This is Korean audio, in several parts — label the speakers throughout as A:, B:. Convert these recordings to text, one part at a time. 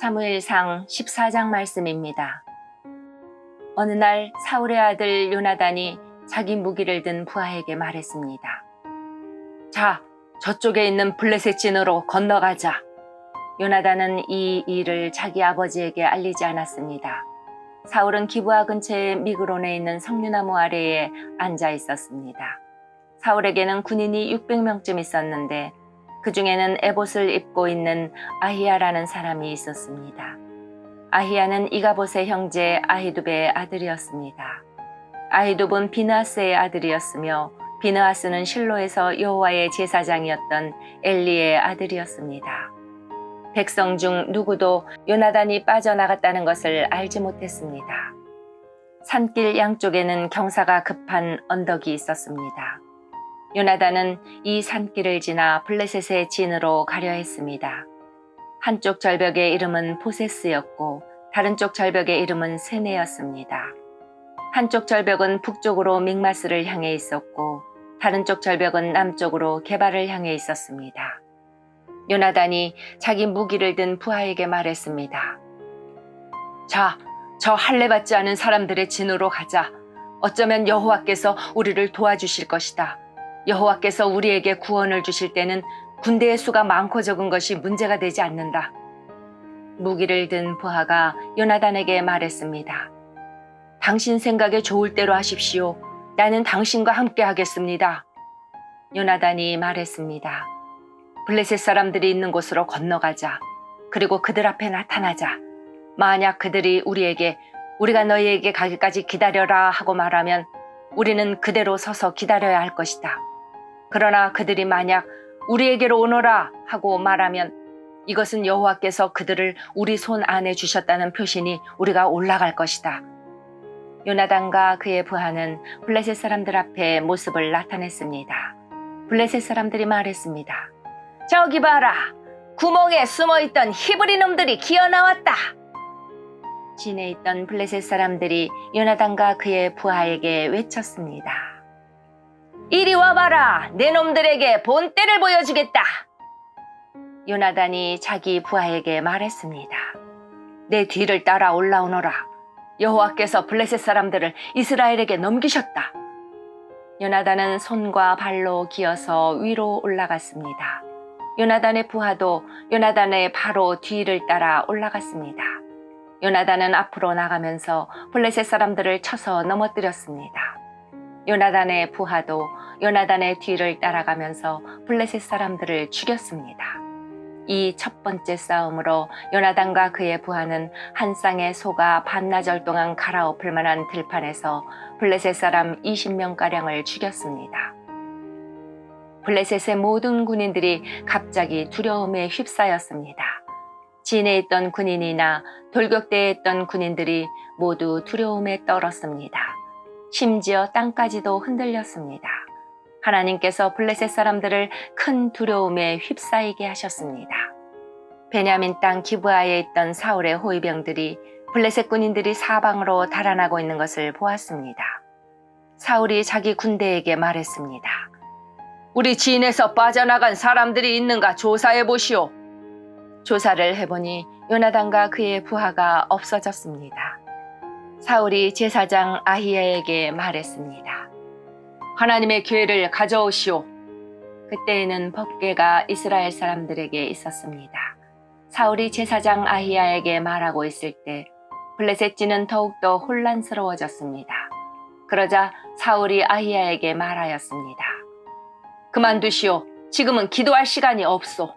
A: 사무엘상 14장 말씀입니다. 어느 날 사울의 아들 요나단이 자기 무기를 든 부하에게 말했습니다. 자, 저쪽에 있는 블레셋 진으로 건너가자. 요나단은 이 일을 자기 아버지에게 알리지 않았습니다. 사울은 기브아 근처의 미그론에 있는 석류나무 아래에 앉아 있었습니다. 사울에게는 군인이 600명쯤 있었는데 그 중에는 에봇을 입고 있는 아히야라는 사람이 있었습니다. 아히야는 이가봇의 형제 아히두베의 아들이었습니다. 아히두브는 비느하스의 아들이었으며 비느하스는 실로에서 여호와의 제사장이었던 엘리의 아들이었습니다. 백성 중 누구도 요나단이 빠져나갔다는 것을 알지 못했습니다. 산길 양쪽에는 경사가 급한 언덕이 있었습니다. 요나단은 이 산길을 지나 블레셋의 진으로 가려 했습니다. 한쪽 절벽의 이름은 보세스였고 다른 쪽 절벽의 이름은 세네였습니다. 한쪽 절벽은 북쪽으로 믹마스를 향해 있었고 다른 쪽 절벽은 남쪽으로 게발을 향해 있었습니다. 요나단이 자기 무기를 든 부하에게 말했습니다. 자, 저 할례받지 않은 사람들의 진으로 가자. 어쩌면 여호와께서 우리를 도와주실 것이다. 여호와께서 우리에게 구원을 주실 때는 군대의 수가 많고 적은 것이 문제가 되지 않는다. 무기를 든 부하가 요나단에게 말했습니다. 당신 생각에 좋을 대로 하십시오. 나는 당신과 함께 하겠습니다. 요나단이 말했습니다. 블레셋 사람들이 있는 곳으로 건너가자. 그리고 그들 앞에 나타나자. 만약 그들이 우리가 너희에게 가기까지 기다려라 하고 말하면 우리는 그대로 서서 기다려야 할 것이다. 그러나 그들이 만약 우리에게로 오너라 하고 말하면 이것은 여호와께서 그들을 우리 손 안에 주셨다는 표시니 우리가 올라갈 것이다. 요나단과 그의 부하는 블레셋 사람들 앞에 모습을 나타냈습니다. 블레셋 사람들이 말했습니다. 저기 봐라! 구멍에 숨어있던 히브리 놈들이 기어나왔다! 진에 있던 블레셋 사람들이 요나단과 그의 부하에게 외쳤습니다. 이리 와봐라! 내 놈들에게 본때를 보여주겠다! 요나단이 자기 부하에게 말했습니다. 내 뒤를 따라 올라오너라. 여호와께서 블레셋 사람들을 이스라엘에게 넘기셨다. 요나단은 손과 발로 기어서 위로 올라갔습니다. 요나단의 부하도 요나단의 바로 뒤를 따라 올라갔습니다. 요나단은 앞으로 나가면서 블레셋 사람들을 쳐서 넘어뜨렸습니다. 요나단의 부하도 요나단의 뒤를 따라가면서 블레셋 사람들을 죽였습니다. 이 첫 번째 싸움으로 요나단과 그의 부하는 한 쌍의 소가 반나절 동안 갈아엎을 만한 들판에서 블레셋 사람 20명가량을 죽였습니다. 블레셋의 모든 군인들이 갑자기 두려움에 휩싸였습니다. 진에 있던 군인이나 돌격대에 있던 군인들이 모두 두려움에 떨었습니다. 심지어 땅까지도 흔들렸습니다. 하나님께서 블레셋 사람들을 큰 두려움에 휩싸이게 하셨습니다. 베냐민 땅 기브아에 있던 사울의 호위병들이 블레셋 군인들이 사방으로 달아나고 있는 것을 보았습니다. 사울이 자기 군대에게 말했습니다. 우리 진에서 빠져나간 사람들이 있는가 조사해 보시오. 조사를 해보니 요나단과 그의 부하가 없어졌습니다. 사울이 제사장 아히야에게 말했습니다. 하나님의 기회를 가져오시오. 그때에는 법궤가 이스라엘 사람들에게 있었습니다. 사울이 제사장 아히야에게 말하고 있을 때 블레셋 진은 더욱더 혼란스러워졌습니다. 그러자 사울이 아히야에게 말하였습니다. 그만두시오. 지금은 기도할 시간이 없소.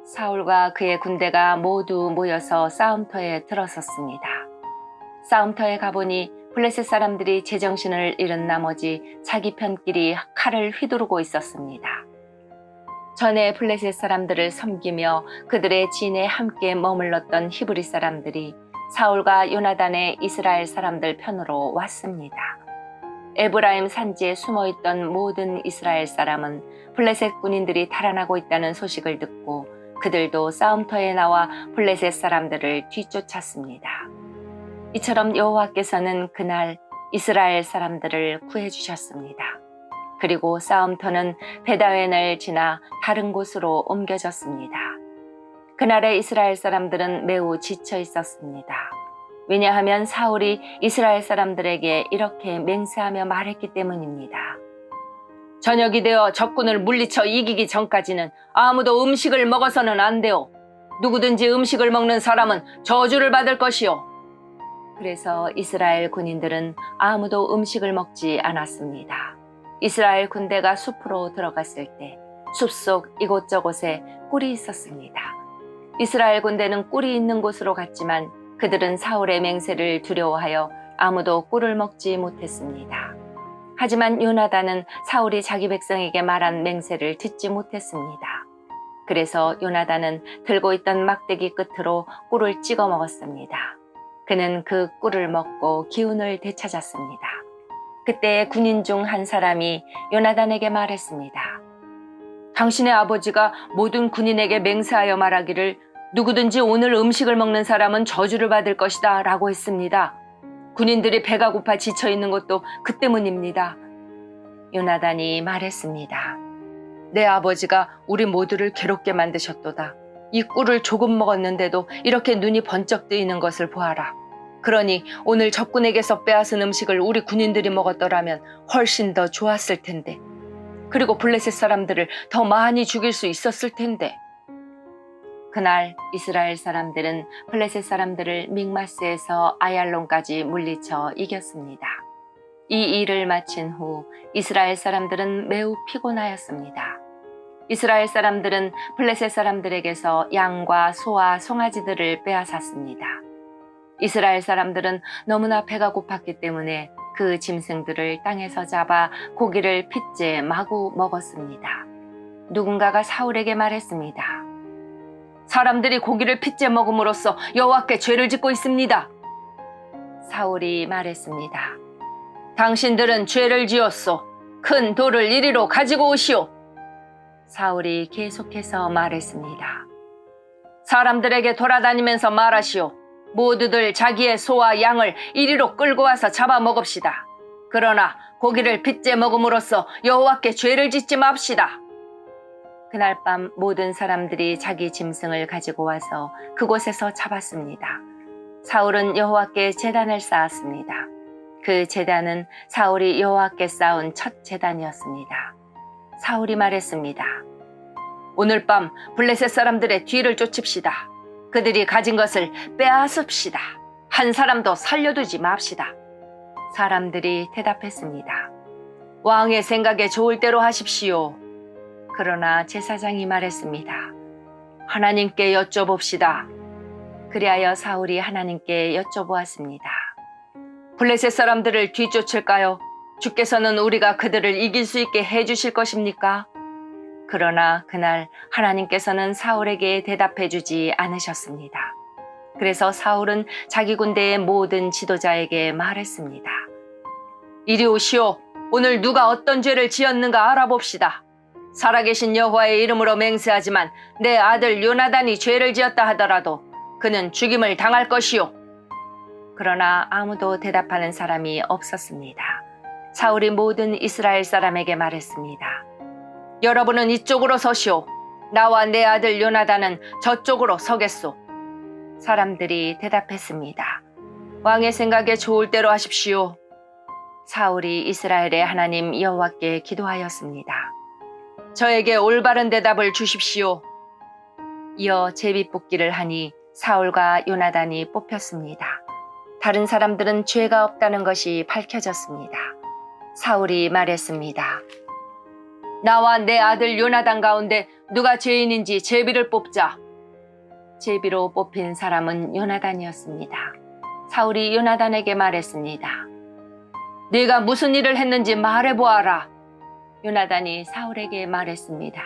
A: 사울과 그의 군대가 모두 모여서 싸움터에 들어섰습니다. 싸움터에 가보니 블레셋 사람들이 제정신을 잃은 나머지 자기 편끼리 칼을 휘두르고 있었습니다. 전에 블레셋 사람들을 섬기며 그들의 진에 함께 머물렀던 히브리 사람들이 사울과 요나단의 이스라엘 사람들 편으로 왔습니다. 에브라임 산지에 숨어있던 모든 이스라엘 사람은 블레셋 군인들이 달아나고 있다는 소식을 듣고 그들도 싸움터에 나와 블레셋 사람들을 뒤쫓았습니다. 이처럼 여호와께서는 그날 이스라엘 사람들을 구해주셨습니다. 그리고 싸움터는 베다웬을 지나 다른 곳으로 옮겨졌습니다. 그날의 이스라엘 사람들은 매우 지쳐 있었습니다. 왜냐하면 사울이 이스라엘 사람들에게 이렇게 맹세하며 말했기 때문입니다. 저녁이 되어 적군을 물리쳐 이기기 전까지는 아무도 음식을 먹어서는 안 돼요. 누구든지 음식을 먹는 사람은 저주를 받을 것이요. 그래서 이스라엘 군인들은 아무도 음식을 먹지 않았습니다. 이스라엘 군대가 숲으로 들어갔을 때 숲속 이곳저곳에 꿀이 있었습니다. 이스라엘 군대는 꿀이 있는 곳으로 갔지만 그들은 사울의 맹세를 두려워하여 아무도 꿀을 먹지 못했습니다. 하지만 요나단은 사울이 자기 백성에게 말한 맹세를 듣지 못했습니다. 그래서 요나단은 들고 있던 막대기 끝으로 꿀을 찍어 먹었습니다. 그는 그 꿀을 먹고 기운을 되찾았습니다. 그때 군인 중 한 사람이 요나단에게 말했습니다. 당신의 아버지가 모든 군인에게 맹세하여 말하기를 누구든지 오늘 음식을 먹는 사람은 저주를 받을 것이다 라고 했습니다. 군인들이 배가 고파 지쳐 있는 것도 그 때문입니다. 요나단이 말했습니다. 내 아버지가 우리 모두를 괴롭게 만드셨도다. 이 꿀을 조금 먹었는데도 이렇게 눈이 번쩍 뜨이는 것을 보아라. 그러니 오늘 적군에게서 빼앗은 음식을 우리 군인들이 먹었더라면 훨씬 더 좋았을 텐데. 그리고 블레셋 사람들을 더 많이 죽일 수 있었을 텐데. 그날 이스라엘 사람들은 블레셋 사람들을 믹마스에서 아얄론까지 물리쳐 이겼습니다. 이 일을 마친 후 이스라엘 사람들은 매우 피곤하였습니다. 이스라엘 사람들은 블레셋 사람들에게서 양과 소와 송아지들을 빼앗았습니다. 이스라엘 사람들은 너무나 배가 고팠기 때문에 그 짐승들을 땅에서 잡아 고기를 핏째 마구 먹었습니다. 누군가가 사울에게 말했습니다. 사람들이 고기를 핏째 먹음으로써 여호와께 죄를 짓고 있습니다. 사울이 말했습니다. 당신들은 죄를 지었소. 큰 돌을 이리로 가지고 오시오. 사울이 계속해서 말했습니다. 사람들에게 돌아다니면서 말하시오. 모두들 자기의 소와 양을 이리로 끌고 와서 잡아먹읍시다. 그러나 고기를 핏째 먹음으로써 여호와께 죄를 짓지 맙시다. 그날 밤 모든 사람들이 자기 짐승을 가지고 와서 그곳에서 잡았습니다. 사울은 여호와께 제단을 쌓았습니다. 그 제단은 사울이 여호와께 쌓은 첫 제단이었습니다. 사울이 말했습니다. 오늘 밤 블레셋 사람들의 뒤를 쫓읍시다. 그들이 가진 것을 빼앗읍시다. 한 사람도 살려두지 맙시다. 사람들이 대답했습니다. 왕의 생각에 좋을 대로 하십시오. 그러나 제사장이 말했습니다. 하나님께 여쭤봅시다. 그리하여 사울이 하나님께 여쭤보았습니다. 블레셋 사람들을 뒤쫓을까요? 주께서는 우리가 그들을 이길 수 있게 해주실 것입니까? 그러나 그날 하나님께서는 사울에게 대답해 주지 않으셨습니다. 그래서 사울은 자기 군대의 모든 지도자에게 말했습니다. 이리 오시오. 오늘 누가 어떤 죄를 지었는가 알아봅시다. 살아계신 여호와의 이름으로 맹세하지만 내 아들 요나단이 죄를 지었다 하더라도 그는 죽임을 당할 것이요. 그러나 아무도 대답하는 사람이 없었습니다. 사울이 모든 이스라엘 사람에게 말했습니다. 여러분은 이쪽으로 서시오. 나와 내 아들 요나단은 저쪽으로 서겠소. 사람들이 대답했습니다. 왕의 생각에 좋을 대로 하십시오. 사울이 이스라엘의 하나님 여호와께 기도하였습니다. 저에게 올바른 대답을 주십시오. 이어 제비뽑기를 하니 사울과 요나단이 뽑혔습니다. 다른 사람들은 죄가 없다는 것이 밝혀졌습니다. 사울이 말했습니다. 나와 내 아들 요나단 가운데 누가 죄인인지 제비를 뽑자. 제비로 뽑힌 사람은 요나단이었습니다. 사울이 요나단에게 말했습니다. 네가 무슨 일을 했는지 말해보아라. 요나단이 사울에게 말했습니다.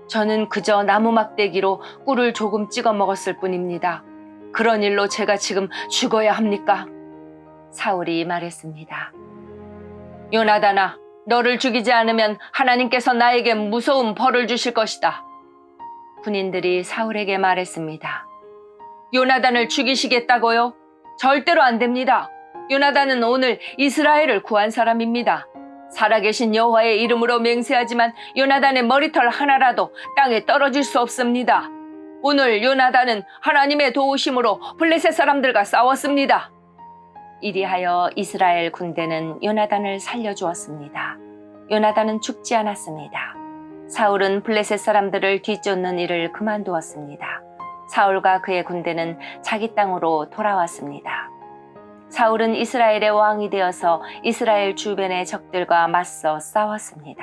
A: 저는 그저 나무 막대기로 꿀을 조금 찍어 먹었을 뿐입니다. 그런 일로 제가 지금 죽어야 합니까? 사울이 말했습니다. 요나단아, 너를 죽이지 않으면 하나님께서 나에게 무서운 벌을 주실 것이다. 군인들이 사울에게 말했습니다. 요나단을 죽이시겠다고요? 절대로 안 됩니다. 요나단은 오늘 이스라엘을 구한 사람입니다. 살아계신 여호와의 이름으로 맹세하지만 요나단의 머리털 하나라도 땅에 떨어질 수 없습니다. 오늘 요나단은 하나님의 도우심으로 블레셋 사람들과 싸웠습니다. 이리하여 이스라엘 군대는 요나단을 살려주었습니다. 요나단은 죽지 않았습니다. 사울은 블레셋 사람들을 뒤쫓는 일을 그만두었습니다. 사울과 그의 군대는 자기 땅으로 돌아왔습니다. 사울은 이스라엘의 왕이 되어서 이스라엘 주변의 적들과 맞서 싸웠습니다.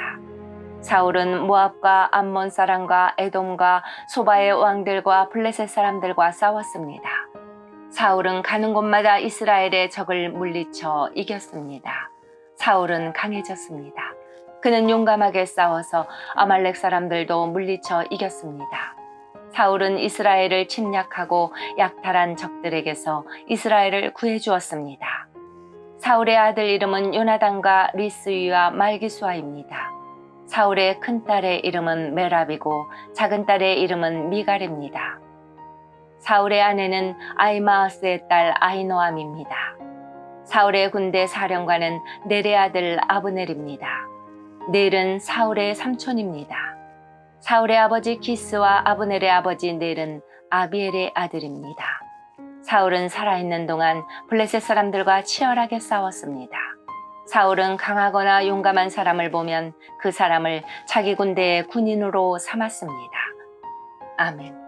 A: 사울은 모압과 암몬 사람과 에돔과 소바의 왕들과 블레셋 사람들과 싸웠습니다. 사울은 가는 곳마다 이스라엘의 적을 물리쳐 이겼습니다. 사울은 강해졌습니다. 그는 용감하게 싸워서 아말렉 사람들도 물리쳐 이겼습니다. 사울은 이스라엘을 침략하고 약탈한 적들에게서 이스라엘을 구해주었습니다. 사울의 아들 이름은 요나단과 리스위와 말기수아입니다. 사울의 큰딸의 이름은 메랍이고 작은 딸의 이름은 미갈입니다. 사울의 아내는 아히마아스의 딸 아히노암입니다. 사울의 군대 사령관은 넬의 아들 아브넬입니다. 넬은 사울의 삼촌입니다. 사울의 아버지 기스와 아브넬의 아버지 넬은 아비엘의 아들입니다. 사울은 살아있는 동안 블레셋 사람들과 치열하게 싸웠습니다. 사울은 강하거나 용감한 사람을 보면 그 사람을 자기 군대의 군인으로 삼았습니다. 아멘.